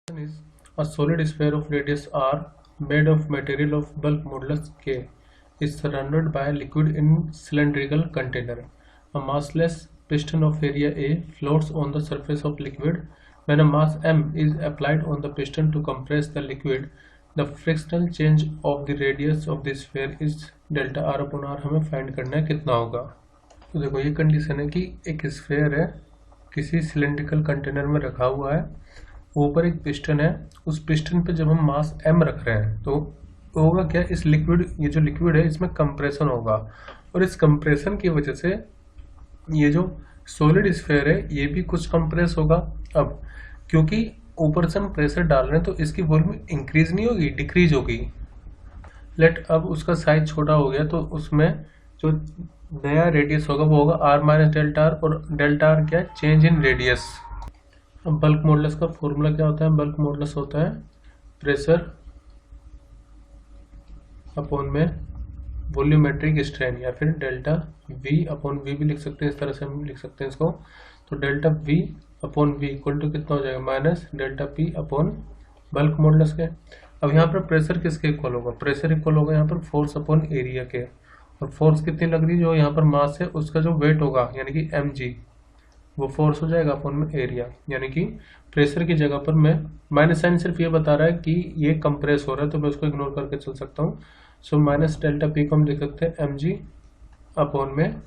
Is a solid sphere of radius r made of material of bulk modulus k is surrounded by a liquid in cylindrical container. A massless piston of area A floats on the surface of liquid. When a mass m is applied on the piston to compress the liquid, the frictional change of the radius of the sphere is delta r upon r. हमें find करना है कितना होगा। तो देखो ये condition है कि एक स्फीयर है, किसी सिलेंड्रिकल कंटेनर में रखा हुआ है, ऊपर एक पिस्टन है, उस पिस्टन पे जब हम मास m रख रहे हैं तो होगा क्या, इस लिक्विड, ये जो लिक्विड है इसमें कंप्रेशन होगा और इस कंप्रेशन की वजह से ये जो सॉलिड स्फीयर है ये भी कुछ कंप्रेस होगा। अब क्योंकि ऊपर से हम प्रेशर डाल रहे हैं तो इसकी वॉल्यूम इंक्रीज नहीं होगी, डिक्रीज होगी। लेट अब उसका साइज छोटा हो गया तो उसमें जो नया रेडियस होगा वो होगा r माइनस डेल्टा आर, और डेल्टा आर क्या है, चेंज इन रेडियस। अब बल्क मॉडुलस का फॉर्मूला क्या होता है, बल्क मॉडुलस होता है प्रेशर अपॉन में वॉल्यूमेट्रिक स्ट्रेन, या फिर डेल्टा वी अपॉन वी भी लिख सकते हैं, इस तरह से हम लिख सकते हैं इसको। तो delta V upon V equal to कितना हो जाएगा, minus delta P upon bulk modulus के। अब यहाँ पर प्रेशर किसके इक्वल होगा, प्रेशर इक्वल होगा यहाँ पर फोर्स अपॉन एरिया के, और फोर्स कितनी लग रही है, जो यहाँ पर मास है उसका जो वेट होगा यानी कि mg, वो फोर्स हो जाएगा अपॉन में एरिया। यानी कि प्रेशर की जगह पर मैं माइनस साइन सिर्फ ये बता रहा है कि ये कंप्रेस हो रहा है तो मैं उसको इग्नोर करके चल सकता हूँ। सो माइनस डेल्टा पी को हम लिख सकते हैं mg अपॉन में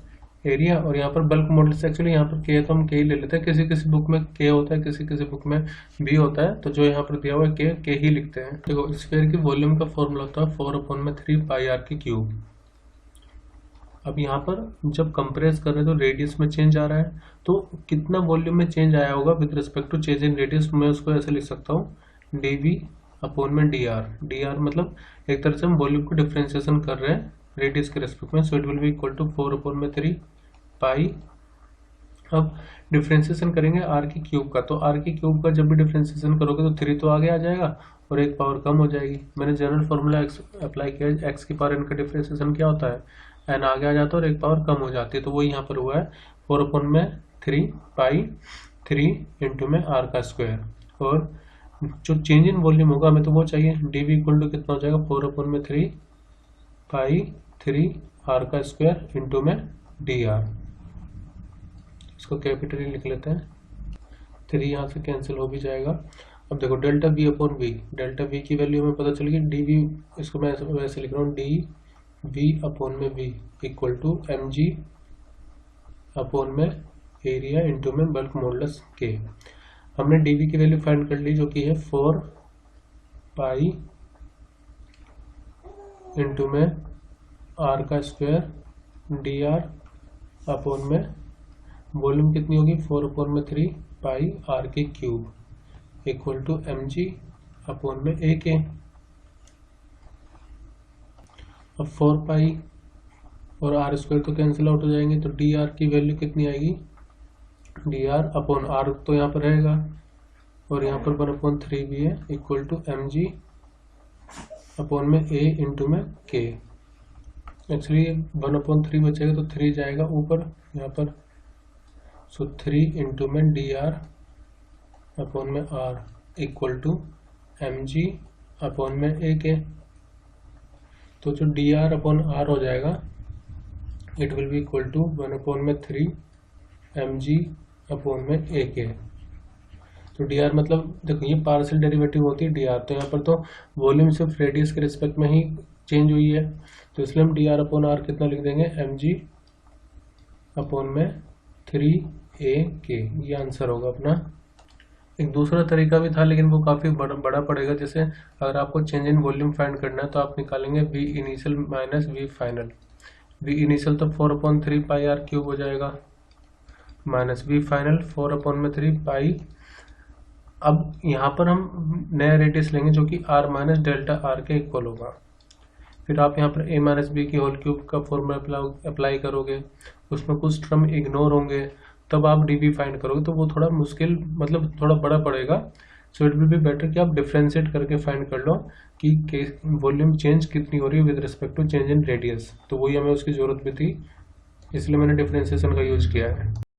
एरिया, और यहाँ पर बल्क मॉडुलस एक्चुअली यहाँ पर के है तो हम के ही ले लेते हैं, किसी किसी बुक में के होता है, किसी किसी बुक में बी होता है, तो जो यहाँ पर दिया हुआ है के ही लिखते हैं। देखो स्फीयर की वॉल्यूम का फॉर्मूला होता है 4 अपॉन में 3 पाई आर की क्यूब। अब यहाँ पर जब कंप्रेस कर रहे हैं तो रेडियस में चेंज आ रहा है, तो कितना वॉल्यूम में चेंज आया होगा with respect to change in radius, मैं उसको ऐसे लिख सकता हूँ dv अपॉन में dr मतलब एक तरह से हम वॉल्यूम को डिफ्रेंसिएशन कर रहे हैं रेडियस के रेस्पेक्ट में। So it will be equal to 4 upon में 3 पाई। अब डिफ्रेंसिएशन करेंगे r की क्यूब का, तो r की क्यूब का जब भी डिफ्रेंसिएशन करोगे तो 3 तो आगे आ जाएगा और एक पावर कम हो जाएगी। मैंने जनरल फॉर्मूला अप्लाई किया, x की पावर n का डिफ्रेंसिएशन क्या होता है, n आगे आ जाता है और एक पावर कम हो जाती है, तो वो यहाँ पर हुआ है 4 अपॉन में 3 पाई 3 इंटू में r का स्क्वायर। और जो चेंज इन वॉल्यूम होगा हमें तो वो चाहिए, dv इक्वल टू कितना हो जाएगा 4 अपॉन में 3 पाई 3 r का स्क्वायर इंटू में dr। इसको कैपिटल लिख लेते हैं, 3 यहाँ से कैंसिल हो भी जाएगा। अब देखो delta v upon v, delta v की वैल्यू हमें पता चलेगी dv, इसको मैं वैसे लिख रहा हूँ dv अपॉन में v equal to mg upon में एरिया इंटू में बल्क मॉडुलस k। हमने dv की वैल्यू फाइंड कर ली जो कि है 4 पाई इंटू में r का स्क्वायर dr अपॉन में वॉल्यूम कितनी होगी 4 अपॉन में 3 पाई r की cube equal to mg upon में a के। अब 4 पाई और r स्क्वायर तो कैंसिल आउट हो जाएंगे, तो dr की वैल्यू कितनी आएगी, dr अपॉन r तो यहाँ पर रहेगा और यहाँ पर 1 अपॉन 3 भी है इक्वल टू mg अपॉन में a इंटू में k। एक्चुअली 1 अपॉन 3 बचेगा तो 3 जाएगा ऊपर यहाँ पर, सो 3 इंटू में dr अपॉन में r equal to mg upon में a के। तो जो dr अपॉन r हो जाएगा it will be equal to 1 upon में 3 mg अपॉन में a के। तो dr मतलब देखो ये पार्शियल डेरिवेटिव होती है dr, तो यहाँ पर तो वॉल्यूम सिर्फ रेडियस के रिस्पेक्ट में ही चेंज हुई है, तो इसलिए हम dr अपॉन r कितना लिख देंगे mg अपॉन में 3a के। ये आंसर होगा अपना। एक दूसरा तरीका भी था लेकिन वो काफ़ी बड़ा पड़ेगा, जैसे अगर आपको चेंज इन वॉल्यूम फाइंड करना है तो आप निकालेंगे v initial minus v final. v initial तो 4 अपॉन 3 पाई r क्यूब हो जाएगा माइनस v फाइनल 4 अपॉन में 3 पाई। अब यहाँ पर हम नया रेडियस लेंगे जो कि r माइनस डेल्टा r के इक्वल होगा। फिर आप यहाँ पर a माइनस बी की होल क्यूब का फॉर्मूला अप्लाई करोगे, उसमें कुछ टर्म इग्नोर होंगे, तब आप dv फाइंड करोगे तो वो थोड़ा मुश्किल, मतलब थोड़ा बड़ा पड़ेगा। सो इट विल बी बेटर कि आप डिफ्रेंशिएट करके फाइंड कर लो कि वॉल्यूम चेंज कितनी हो रही है with respect to change in radius, तो वही हमें उसकी ज़रूरत भी थी, इसलिए मैंने डिफ्रेंशिएशन का यूज किया है।